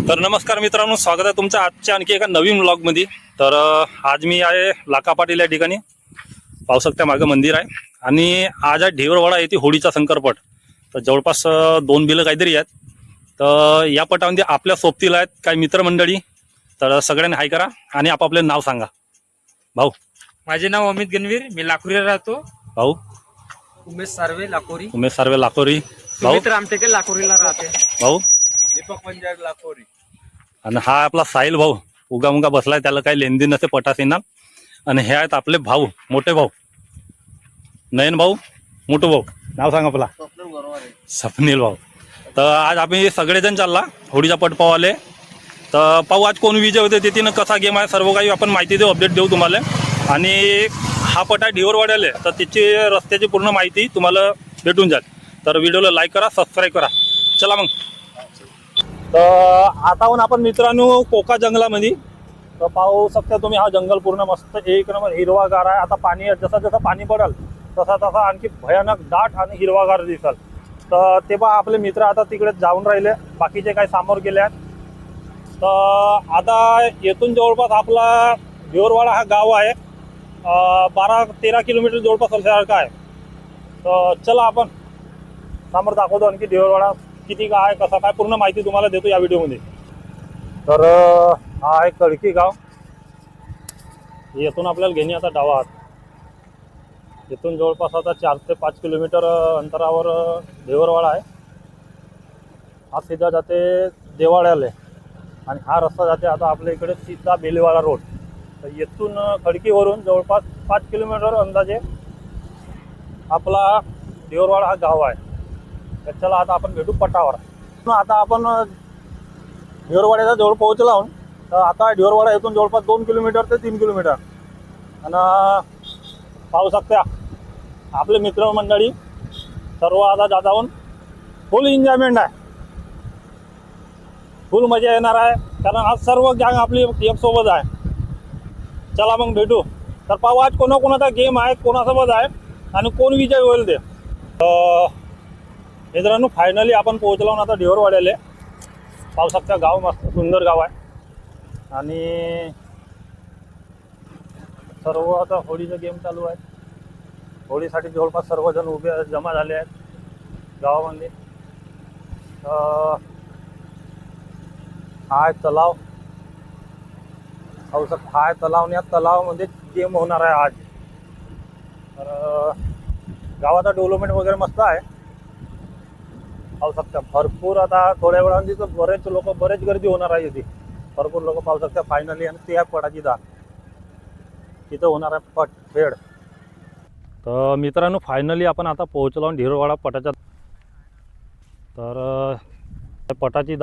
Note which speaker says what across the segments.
Speaker 1: तर नमस्कार मित्रांनो, स्वागत आहे तुमचं आजच्या आणखी एका नवीन व्लॉगमध्ये। तर आज मी आहे लाका पाटील या ठिकाणी। पाहू शकता मागं मंदिर आहे आणि आज आहे ढेवरवाडा येथे होळीचा शंकरपट। तर जवळपास 2 बिलं काहीतरी आहेत। तर या पटामध्ये आपल्या सोबतीला आहेत काही मित्रमंडळी। तर सगळ्यांनी हाय करा आणि आपापले नाव सांगा। भाऊ,
Speaker 2: माझे नाव अमित गणवीर, मी लाखोरीला राहतो।
Speaker 1: भाऊ
Speaker 2: उमेश सार्वे लाखोरी।
Speaker 1: उमेश सार्वे लाकोरी। भाऊ
Speaker 2: सुमित रामटेके लाखोरीला राहते।
Speaker 1: भाऊ
Speaker 2: दीपक पंजाब लाखोरी।
Speaker 1: आणि हा आपला साहिल भाऊ उगा बसलाय, त्याला काही लेनदेन नसते पटासीना। आणि हे आहेत आपले भाऊ, मोठे भाऊ नयन भाऊ, मोठू भाऊ। नाव सांगा आपला? स्वप्नील भाऊ। तर आज आम्ही सगळेजण चालला होळीचा पट पावाले। तर पाहू आज कोण विजय होते, तिथं कसा गेम आहे सर्व काही आपण माहिती देऊ, अपडेट देऊ तुम्हाला। आणि हा पट आहे ढेवरवाड्याले, तर त्याची रस्त्याची पूर्ण माहिती तुम्हाला भेटून जाईल। तर व्हिडिओला लाईक करा, सबस्क्राईब करा। चला मग। तर आता आपण मित्रांनो कोका जंगलामध्ये। तर पाहू शकता तुम्ही, हा जंगल पूर्ण मस्त एक नंबर हिरवागार आहे। आता पाणी जसं जसं पाणी पडेल तसा तसा आणखी भयानक दाट आणि हिरवागार दिसल। तर तेव्हा आपले मित्र आता तिकडे जाऊन राहिले, बाकीचे काही समोर गेले आहेत। तर आता येथून जवळपास आपला ढेवरवाडा हा गाव आहे, 12-13 किलोमीटर जवळपास असल्यासारखं आहे। तर चला आपण समोर दाखवतो आणखी ढेवरवाडा किती काय कसा काय पूर्ण माहिती तुम्हाला देतो या व्हिडिओमध्ये। तर हा आहे कडकी गाव। येथून आपल्याला घेणे आता डावा हात। येथून जवळपास आता 4 ते 5 किलोमीटर अंतरावर ढेवरवाडा आहे। हा सीधा जाते देवाळ्याला आणि हा रस्ता जाते आता आपल्या इकडे सीधा बेलेवाडा रोड। तर येथून खडकीवरून जवळपास 5 किलोमीटर अंदाजे आपला ढेवरवाडा हा गाव आहे। तर चला आता आपण भेटू पटावर। आता आपण ढेवरवाड्याच्या जवळ पोहोचलो आहोत। तर आता ढेवरवाडा येथून जवळपास 2 किलोमीटर ते 3 किलोमीटर। आणि पाहू शकता आपले मित्रमंडळी सर्व आता जाऊन फुल एन्जॉयमेंट आहे, फुल मजा येणार आहे, कारण आज सर्व गँग आपली एक सोबत आहे। चला मग भेटू। तर पाहू आज कोणाकोणाचा गेम आहे, कोणासोबत आहे आणि कोण विजय होईल ते। मित्रांनो फायनली आपण पोहोचलो आता ढेवरवाड्याला। पाहू शकता गाव मस्त सुंदर गाव आहे आणि सर्व आता होळीचा गेम चालू आहे। होळीसाठी जवळपास सर्वजण उभे जमा झाले आहेत गावामध्ये। हा आहे तलाव, पाहू शकता हा आहे तलाव आणि या तलावामध्ये गेम होणार आहे आज। तर गावाचा डेव्हलपमेंट वगैरे मस्त आहे। पाहू शकता भरपूर आता थोड्या वेळामध्ये तर बरेच गर्दी होणार आहे इथे। भरपूर लोक पाहू शकता फायनली। आणि ते आहे पटाची दान, तिथं होणार आहे पट खेळ। तर मित्रांनो फायनली आपण आता पोहोचलो ढेवरवाडा पटाच्या। तर पटाची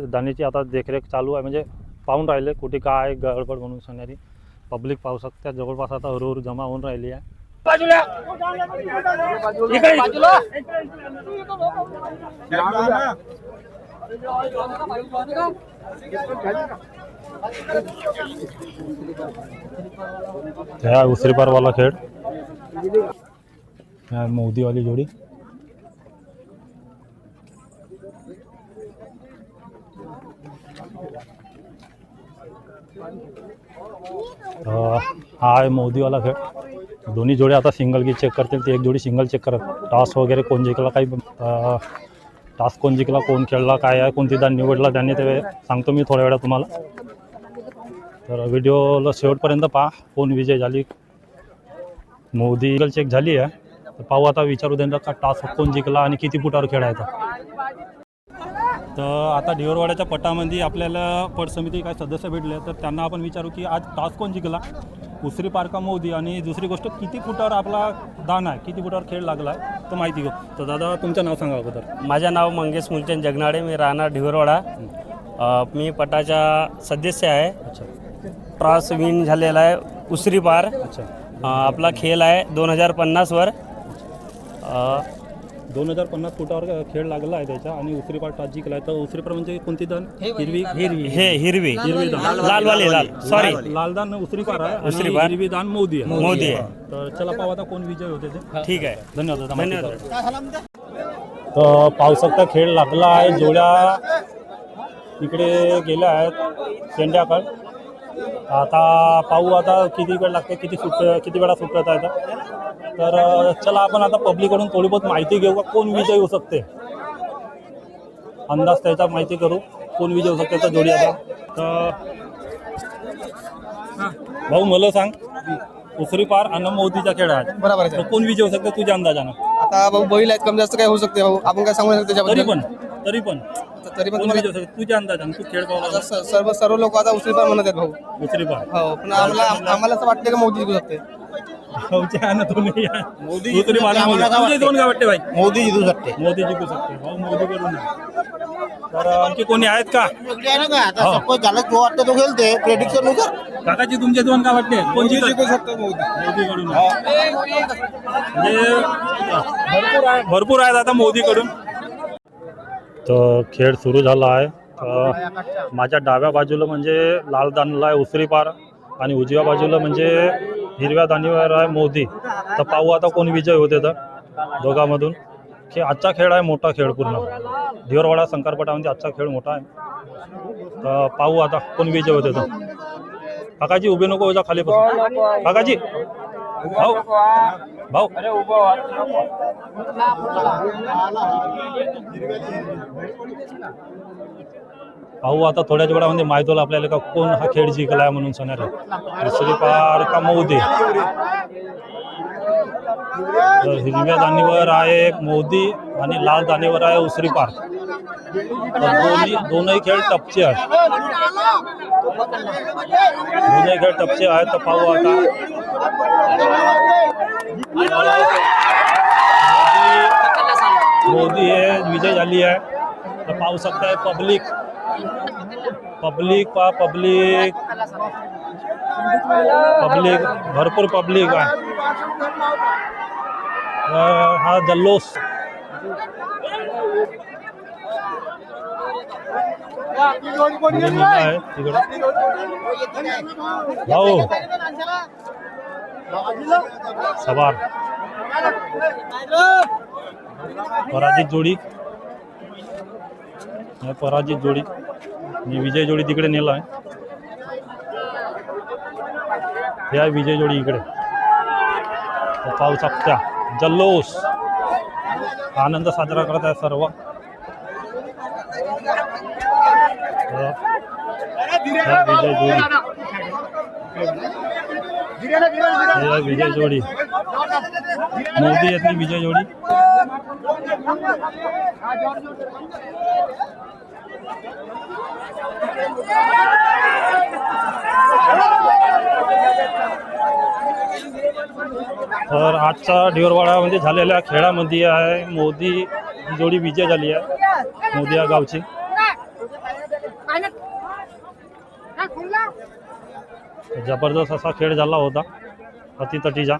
Speaker 1: दाण्याची आता देखरेख चालू आहे, म्हणजे पाहून राहिले कुठे काय गडबड म्हणून सांगणारी पब्लिक पाहू शकता जवळपास आता हळूहळू जमा होऊन राहिली आहे। उसरी पारवाला खेळ, मोदीवाली जोडी। हा आहे मोदीवाला खेळ। दोन्ही जोडी आता सिंगल की चेक करतील, ते एक जोडी सिंगल चेक करत। टॉस वगैरे कोण जिंकला, काही टॉस कोण जिंकला, कोण खेळला, काय आहे, कोणती दान निवडला त्यांनी ते सांगतो मी थोड्या वेळा तुम्हाला। तर व्हिडिओला शेवटपर्यंत पहा कोण विजय झाली। मोदी सिंगल चेक झाली आहे, तर पाहू आता विचारू देणार का टॉस कोण जिंकला आणि किती फुटावर खेळायचा। तर आता ढेवरवाड्याच्या पटामध्ये आपल्याला पट समिती काही सदस्य भेटले, तर त्यांना आपण विचारू की आज टॉस कोण जिंकला, उसरी पार का मोदी, आणि दुसरी गोष्ट किती फुटावर आपला दान आहे, किती फुटावर खेळ लागला आहे, तर माहिती घेऊ। तर दादा तुमचं नाव सांगा अगोदर।
Speaker 3: माझं नाव मंगेश मुलचंद जगनाडे, मी राहणार ढेवरवाडा। मी पटाचा सदस्य आहे।
Speaker 1: अच्छा,
Speaker 3: टॉस विन झालेला आहे उसरी पार।
Speaker 1: अच्छा,
Speaker 3: आपला खेळ आहे 2050 वर।
Speaker 1: 2050 फुटावर खेळ लागला आहे त्याचा, आणि उसरी पार टॉस जिंकला आहे। तर उसरी पार म्हणजे कोणती दान? हिरवी
Speaker 3: हिरवी
Speaker 1: दान,
Speaker 3: लालवाली लाल, सॉरी
Speaker 1: लाल दान उसरी पार आहे,
Speaker 3: उसरी
Speaker 1: आणि
Speaker 3: पार
Speaker 1: हिरवी दान मोदी आहे।
Speaker 3: मोदी आहे।
Speaker 1: तर चला पाहू आता कोण विजय होते ते।
Speaker 3: ठीक आहे,
Speaker 1: धन्यवाद दादा।
Speaker 3: धन्यवाद।
Speaker 1: तर पावसाचा खेळ लागला आहे, जोड्या इकडे गेले आहेत संध्याकाळ. आता पाहू आता किती वेळ लागते, किती वेळा सुटत आहे तर चला आपण आता पब्लिककडून थोडी बहुत माहिती घेऊ का कोण विजय होऊ शकते. अंदाज त्याचा माहिती करू कोण विजय होऊ शकते. तर जोडी आता तर भाऊ मला सांग, उसरी पार आणि मोदीचा खेळ आहे,
Speaker 4: बरोबर
Speaker 1: तर
Speaker 4: आहे.
Speaker 1: कोण विजय होऊ शकते तुझ्या अंदाजानं?
Speaker 4: आता भाऊ बैल आहेत, कमी जास्त काय होऊ शकते भाऊ, आपण काय सांगू शकतो
Speaker 1: तरी
Speaker 4: त्याच्याबद्दल.
Speaker 1: पण तरी पण
Speaker 4: तरी पण
Speaker 1: कोण
Speaker 4: तुम्हाला
Speaker 1: विजय होऊ शकते तुझ्या अंदाजानं? तू खेळ पाहला
Speaker 4: आता सर्व लोक आता उचलीपार म्हणत आहेत भाऊ.
Speaker 1: उसरी पार
Speaker 4: हो, पण आम्हाला असं वाटतं की मोदी जिंकू शकते.
Speaker 1: तुझे दोन काय वाटते भाई?
Speaker 4: मोदी जिंकू शकते.
Speaker 1: मोदी जिंकू शकते. भाऊ मोदी करून तर आणखी कोणी आहेत का?
Speaker 4: आता सपोज झालं जो वाटतं तो खेळते प्रेडिक्शन नुसार.
Speaker 1: काकाजी तुमचे दोन काय वाटते? कोण जिंकू
Speaker 4: शकतो मोदी.
Speaker 1: मोदीकडून म्हणजे भरपूर आहेत आता मोदीकडून. तर खेळ सुरू झाला आहे. तर माझ्या डाव्या बाजूला म्हणजे लाल दानला आहे उसरी पार आणि उजव्या बाजूला म्हणजे हिरव्या दाणीवर आहे मोदी. तर पाहू आता कोण विजय होते तर दोघांमधून. आजचा खेळ आहे मोठा खेळ, पूर्ण धिवरवाडा शंकरपटामध्ये आजचा खेळ मोठा आहे. तर पाहू आता कोण विजय होते तर. काकाजी उभे नको जा खाली बसून. काकाजी भाऊ भाऊ पाहू आता थोड्याच वेळामध्ये माहिती होईल आपल्याला का कोण हा खेळ जिंकलाय म्हणून सांगणार आहे. उसरी पार का मोदी. तर हिरव्या दाणीवर आहे मोदी आणि लाल दाणीवर आहे उसरी पार. तर दोनही खेळ टपचे आहेत. दोनही खेळ टपचे आहेत. तर पाहू आता मोदी हे विजय झाली आहे. तर पाहू शकताय पब्लिक भरपूर पब्लिक आहे. हा जल्लोष आहे तिकडे. भाऊ सवार पराजित जोडी, पराजित जोडी आणि विजय जोडी तिकडे नेला आहे. हे आहे विजय जोडी इकडे. पाहू शकता जल्लोष, आनंद साजरा करत आहे सर्व. विजय जोडी, विजय जोडी मोदी येथली विजय जोडी. तर आजचा ढिवरवाडामध्ये झालेल्या खेळामध्ये आहे मोदी ही जोडी विजय झाली आहे. मोदी या गावची. जबरदस्त असा खेळ झाला होता अतितटीचा.